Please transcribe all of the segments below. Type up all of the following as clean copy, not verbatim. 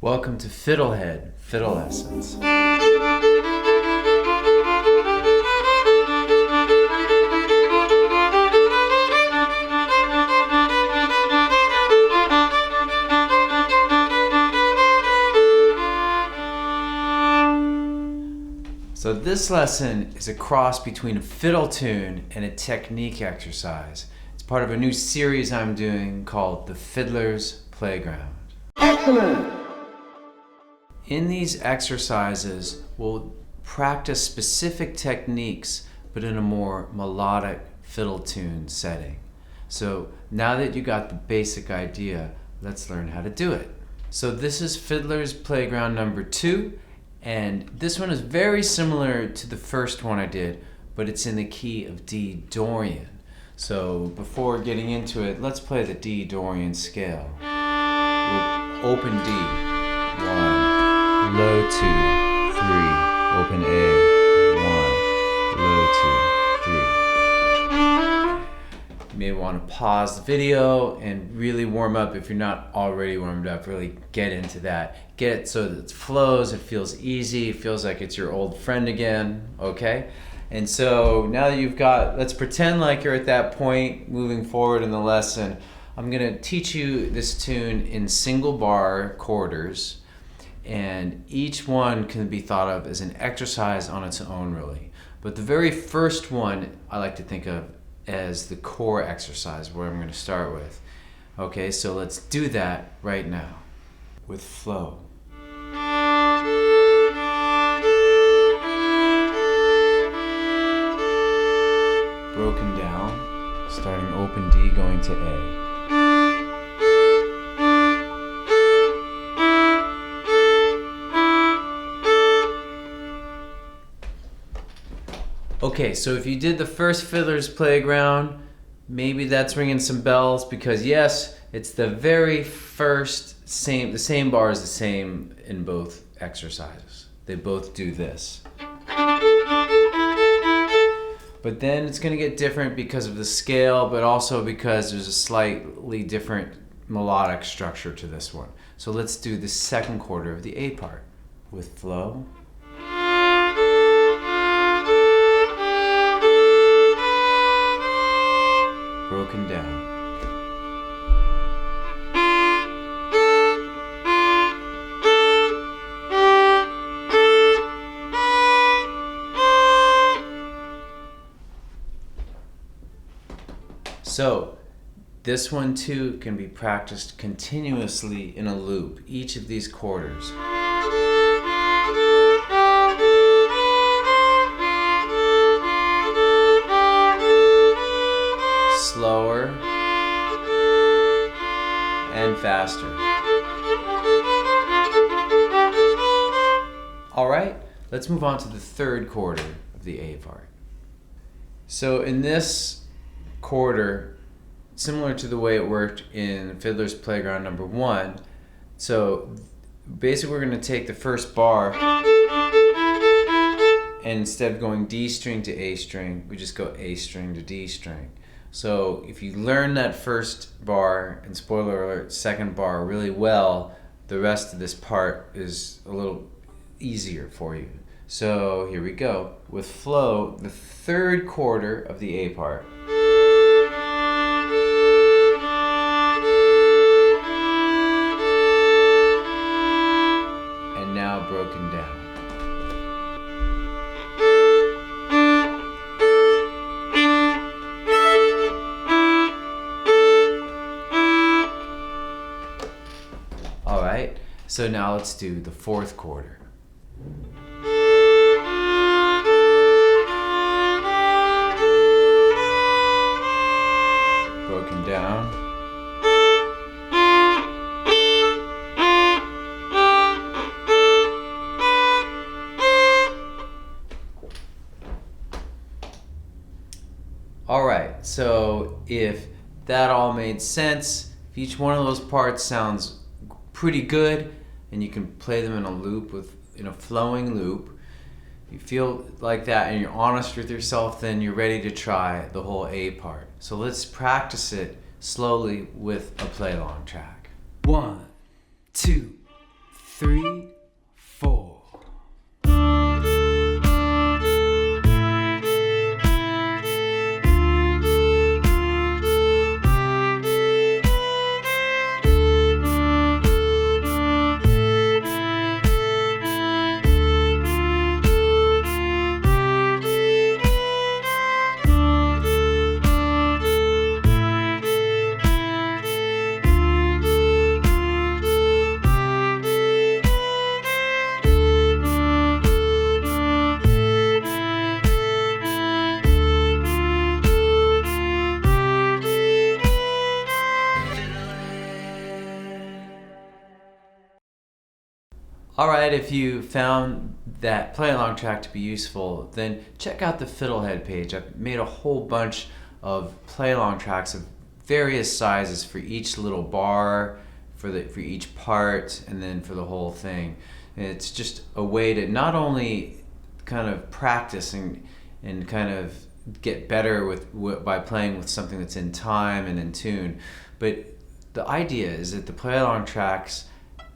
Welcome to FiddleHed, Fiddle Lessons. So this lesson is a cross between a fiddle tune and a technique exercise. It's part of a new series I'm doing called the Fiddler's Playground. Excellent! In these exercises, we'll practice specific techniques, but in a more melodic fiddle tune setting. So now that you got the basic idea, let's learn how to do it. So this is Fiddler's Playground number 2, and this one is very similar to the first one I did, but it's in the key of D Dorian. So before getting into it, let's play the D Dorian scale. We'll open D, 1. Low 2, 3, open A, 1, low 2, 3. You may want to pause the video and really warm up if you're not already warmed up. Really get into that. Get it so that it flows, it feels easy, it feels like it's your old friend again, okay? And so now that you've got, let's pretend like you're at that point moving forward in the lesson. I'm going to teach you this tune in single bar quarters. And each one can be thought of as an exercise on its own, really. But the very first one I like to think of as the core exercise, where I'm going to start with. Okay, so let's do that right now with flow. Broken down, starting open D, going to A. Okay, so if you did the first Fiddler's Playground, maybe that's ringing some bells because yes, it's the very first the same bar is the same in both exercises. They both do this. But then it's going to get different because of the scale, but also because there's a slightly different melodic structure to this one. So let's do the second quarter of the A part with flow. Broken down. So this one too can be practiced continuously in a loop, each of these quarters. Slower and faster. All right, let's move on to the third quarter of the A part. So in this quarter, similar to the way it worked in Fiddler's Playground number 1, so basically we're going to take the first bar and instead of going D string to A string, we just go A string to D string. So if you learn that first bar, and spoiler alert, second bar really well, the rest of this part is a little easier for you. So here we go. With flow, the third quarter of the A part. And now broken down. So now let's do the fourth quarter. Broken down. All right, so if that all made sense, if each one of those parts sounds pretty good, and you can play them in a loop in a flowing loop. If you feel like that and you're honest with yourself, then you're ready to try the whole A part. So let's practice it slowly with a play along track. 1, 2, 3, 4. Alright, if you found that play along track to be useful, then check out the FiddleHed page. I've made a whole bunch of play along tracks of various sizes for each little bar, for each part, and then for the whole thing. And it's just a way to not only kind of practice and kind of get better by playing with something that's in time and in tune, but the idea is that the play along tracks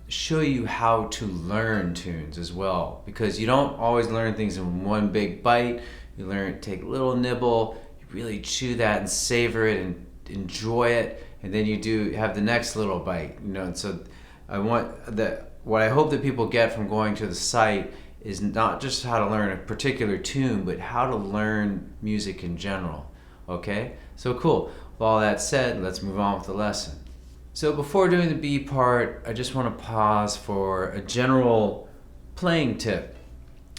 show you how to learn tunes as well, because you don't always learn things in one big bite. You take a little nibble, you really chew that and savor it and enjoy it, and then you have the next little bite, and so what I hope that people get from going to the site is not just how to learn a particular tune, but how to learn music in general. Okay, so cool. With all that said, let's move on with the lesson. So before doing the B part, I just want to pause for a general playing tip,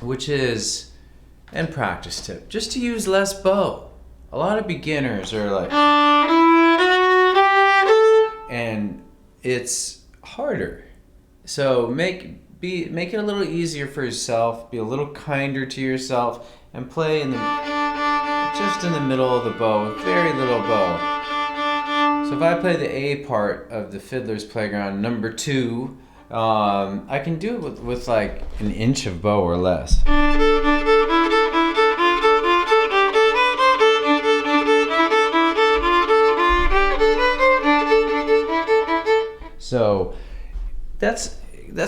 and practice tip, just to use less bow. A lot of beginners are like, and it's harder. So make it a little easier for yourself, be a little kinder to yourself, and play just in the middle of the bow, with very little bow. So if I play the A part of the Fiddler's Playground, number 2, I can do it with like an inch of bow or less. So that's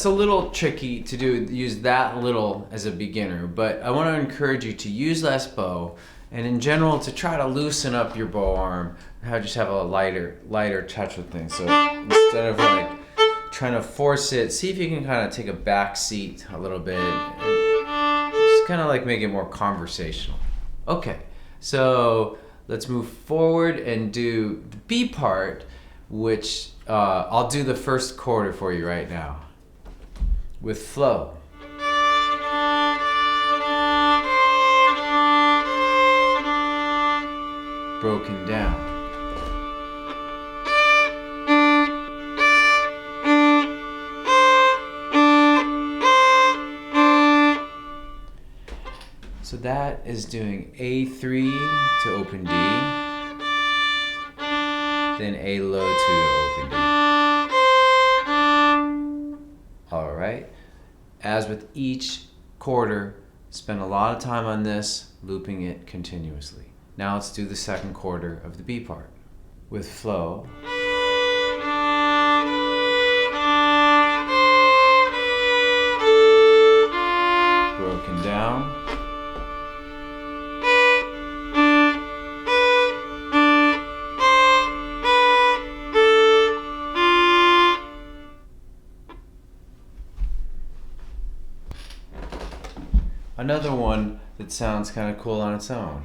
a little tricky to use that little as a beginner, but I want to encourage you to use less bow, and in general to try to loosen up your bow arm, just have a lighter touch with things. So instead of like trying to force it, see if you can kind of take a back seat a little bit, and just kind of like make it more conversational. Okay, so let's move forward and do the B part, which I'll do the first quarter for you right now with flow. Broken down. So that is doing A3 to open D, then A low 2 to open D. All right. As with each quarter, spend a lot of time on this, looping it continuously. Now let's do the second quarter of the B part with flow. Broken down. Another one that sounds kind of cool on its own.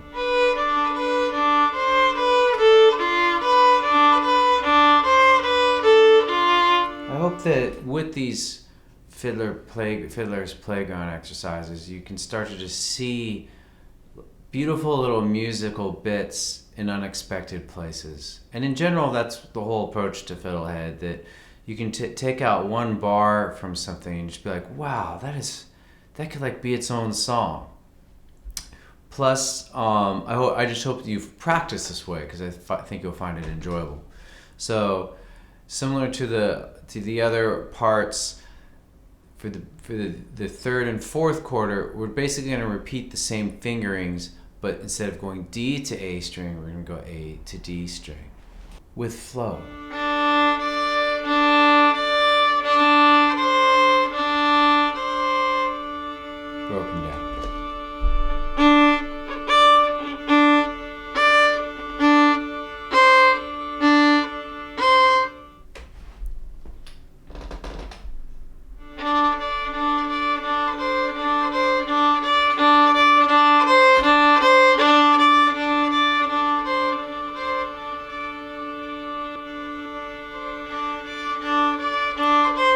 I hope that with these Fiddler's Playground exercises, you can start to just see beautiful little musical bits in unexpected places. And in general, that's the whole approach to FiddleHed, that you can take out one bar from something and just be like, wow, that could like be its own song. Plus, I just hope that you've practiced this way, because I think you'll find it enjoyable. So, similar to the other parts, for the third and fourth quarter, we're basically going to repeat the same fingerings, but instead of going D to A string, we're going to go A to D string with flow.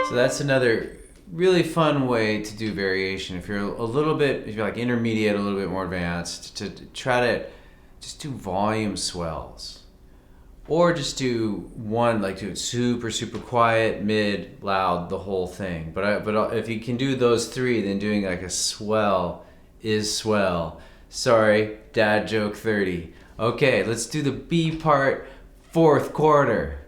So that's another really fun way to do variation. If you're a little bit, if you're like intermediate, a little bit more advanced, to try to just do volume swells. Or just do one, like do it super, super quiet, mid, loud, the whole thing. But if you can do those three, then doing like a swell is swell. Sorry, dad joke 30. Okay, let's do the B part, fourth quarter.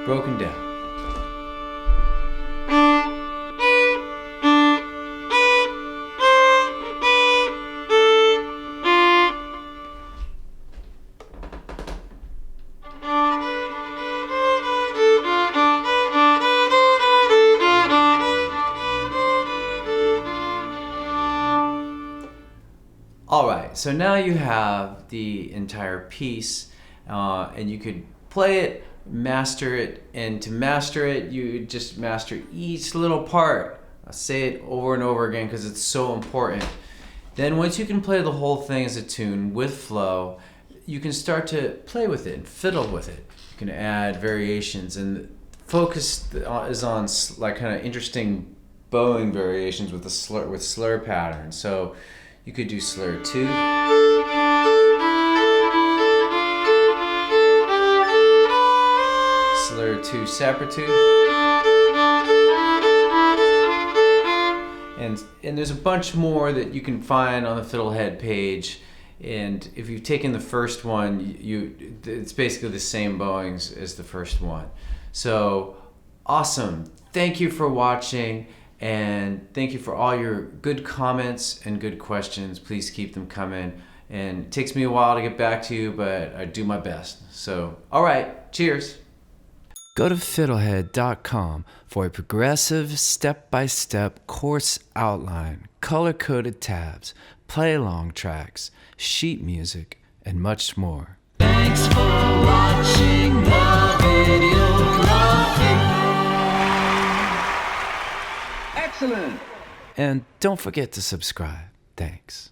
Broken down. All right, so now you have the entire piece, and you could play it, master it, and to master it, you just master each little part. I'll say it over and over again because it's so important. Then once you can play the whole thing as a tune with flow, you can start to play with it and fiddle with it. You can add variations, and focus is on like kind of interesting bowing variations with slur patterns. So you could do slur 2, slur 2 separate 2, and there's a bunch more that you can find on the FiddleHed page. And if you've taken the first one, it's basically the same bowings as the first one. So awesome! Thank you for watching. And thank you for all your good comments and good questions. Please keep them coming. And it takes me a while to get back to you, but I do my best. So, all right, cheers. Go to FiddleHed.com for a progressive, step-by-step course outline, color-coded tabs, play-along tracks, sheet music, and much more. Thanks for watching the video. Excellent. And don't forget to subscribe. Thanks.